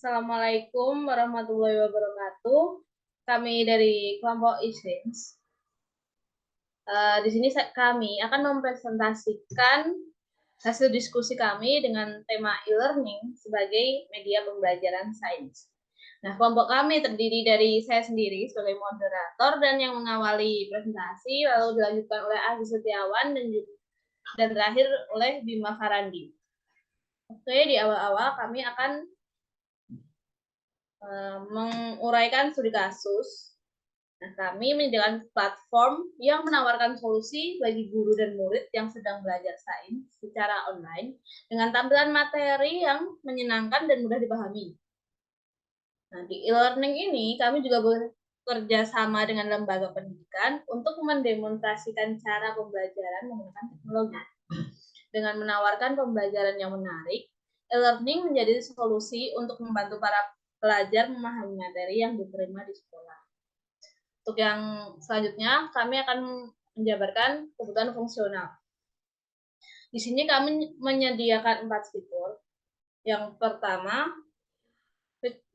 Assalamualaikum warahmatullahi wabarakatuh. Kami dari kelompok e-Sains. Di sini kami akan mempresentasikan hasil diskusi kami dengan tema e-learning sebagai media pembelajaran sains. Nah, kelompok kami terdiri dari saya sendiri sebagai moderator dan yang mengawali presentasi, lalu dilanjutkan oleh Adi Setiawan dan terakhir oleh Bima Farandi. Oke, di awal-awal kami akan menguraikan studi kasus. Nah, kami menyediakan platform yang menawarkan solusi bagi guru dan murid yang sedang belajar sains secara online dengan tampilan materi yang menyenangkan dan mudah dipahami. Nah, di e-learning ini kami juga bekerja sama dengan lembaga pendidikan untuk mendemonstrasikan cara pembelajaran menggunakan teknologi. Dengan menawarkan pembelajaran yang menarik, e-learning menjadi solusi untuk membantu para pelajar memahami materi yang diterima di sekolah. Untuk yang selanjutnya, kami akan menjabarkan kebutuhan fungsional. Di sini kami menyediakan 4 fitur. Yang pertama,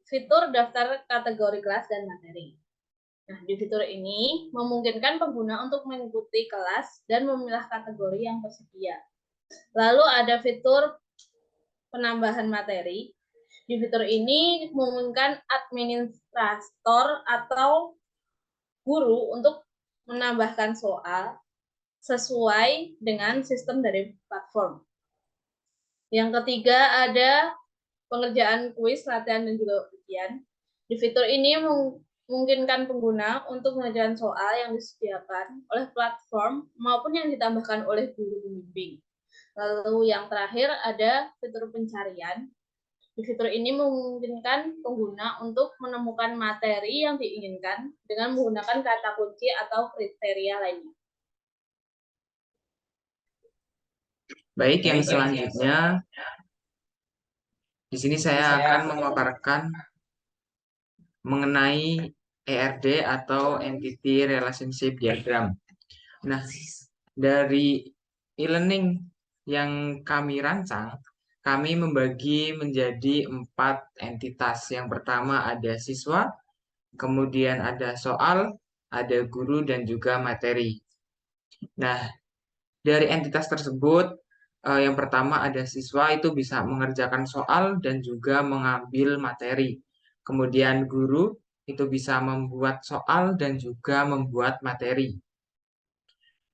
fitur daftar kategori kelas dan materi. Nah, di fitur ini memungkinkan pengguna untuk mengikuti kelas dan memilah kategori yang tersedia. Lalu ada fitur penambahan materi. Di fitur ini memungkinkan administrator atau guru untuk menambahkan soal sesuai dengan sistem dari platform. Yang ketiga ada pengerjaan kuis, latihan, dan juga ujian. Di fitur ini memungkinkan pengguna untuk mengerjakan soal yang disediakan oleh platform maupun yang ditambahkan oleh guru pembimbing. Lalu yang terakhir ada fitur pencarian. Di fitur ini memungkinkan pengguna untuk menemukan materi yang diinginkan dengan menggunakan kata kunci atau kriteria lainnya. Baik, yang selanjutnya di sini saya akan memaparkan mengenai ERD atau Entity Relationship Diagram. Nah, dari e-learning yang kami rancang, kami membagi menjadi 4 entitas. Yang pertama ada siswa, kemudian ada soal, ada guru, dan juga materi. Nah, dari entitas tersebut, yang pertama ada siswa itu bisa mengerjakan soal dan juga mengambil materi. Kemudian guru itu bisa membuat soal dan juga membuat materi.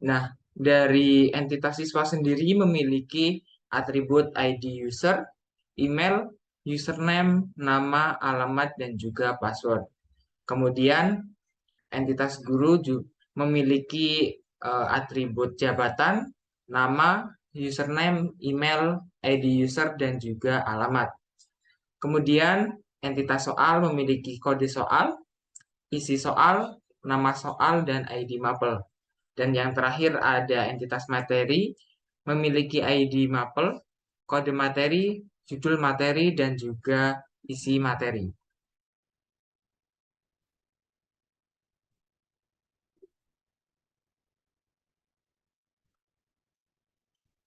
Nah, dari entitas siswa sendiri memiliki atribut ID user, email, username, nama, alamat, dan juga password. Kemudian entitas guru juga memiliki atribut jabatan, nama, username, email, ID user, dan juga alamat. Kemudian entitas soal memiliki kode soal, isi soal, nama soal, dan ID mapel. Dan yang terakhir ada entitas materi, memiliki ID mapel, kode materi, judul materi, dan juga isi materi.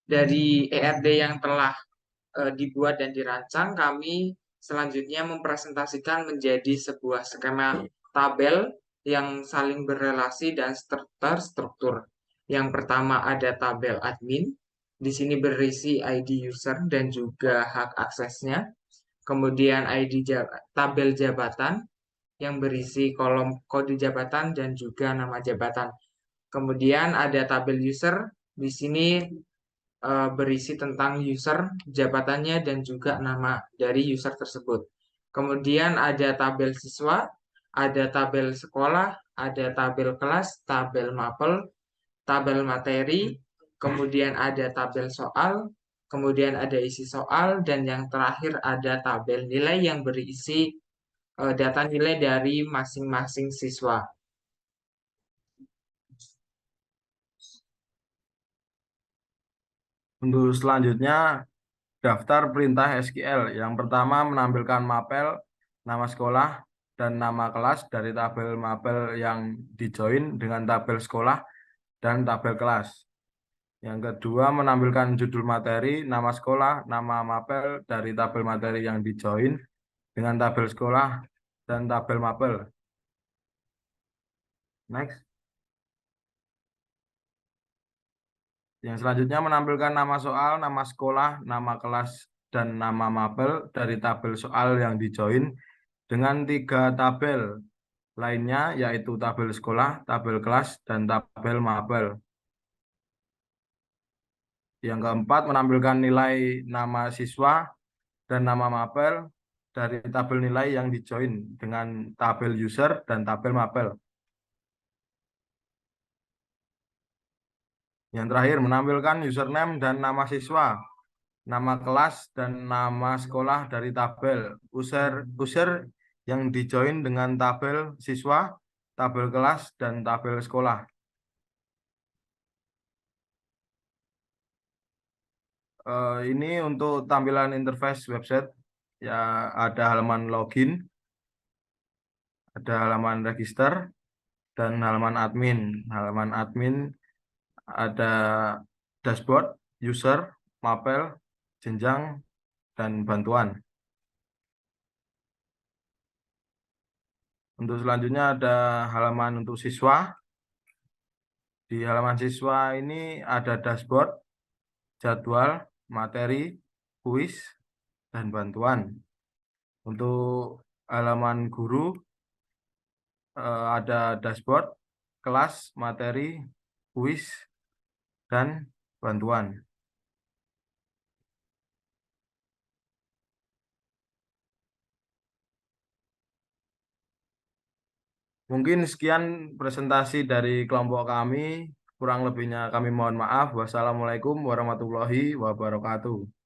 Dari ERD yang telah dibuat dan dirancang, kami selanjutnya mempresentasikan menjadi sebuah skema tabel yang saling berrelasi dan terstruktur. Yang pertama ada tabel admin, di sini berisi ID user dan juga hak aksesnya. Kemudian tabel jabatan yang berisi kolom kode jabatan dan juga nama jabatan. Kemudian ada tabel user, di sini berisi tentang user, jabatannya, dan juga nama dari user tersebut. Kemudian ada tabel siswa, ada tabel sekolah, ada tabel kelas, tabel mapel, tabel materi, kemudian ada tabel soal, kemudian ada isi soal, dan yang terakhir ada tabel nilai yang berisi data nilai dari masing-masing siswa. Untuk selanjutnya, daftar perintah SQL. Yang pertama menampilkan mapel, nama sekolah, dan nama kelas dari tabel mapel yang dijoin dengan tabel sekolah dan tabel kelas. Yang kedua menampilkan judul materi, nama sekolah, nama mapel dari tabel materi yang dijoin dengan tabel sekolah dan tabel mapel. Next. Yang selanjutnya menampilkan nama soal, nama sekolah, nama kelas, dan nama mapel dari tabel soal yang dijoin dengan 3 tabel lainnya, yaitu tabel sekolah, tabel kelas, dan tabel mapel. Yang keempat, menampilkan nilai nama siswa dan nama mapel dari tabel nilai yang dijoin dengan tabel user dan tabel mapel. Yang terakhir, menampilkan username dan nama siswa, nama kelas, dan nama sekolah dari tabel user yang dijoin dengan tabel siswa, tabel kelas, dan tabel sekolah. Ini untuk tampilan interface website. Ya, ada halaman login, ada halaman register, dan halaman admin. Halaman admin ada dashboard, user, mapel, jenjang, dan bantuan. Untuk selanjutnya ada halaman untuk siswa. Di halaman siswa ini ada dashboard, jadwal, materi, kuis, dan bantuan. Untuk halaman guru ada dashboard, kelas, materi, kuis, dan bantuan. Mungkin sekian presentasi dari kelompok kami. Kurang lebihnya kami mohon maaf. Wassalamualaikum warahmatullahi wabarakatuh.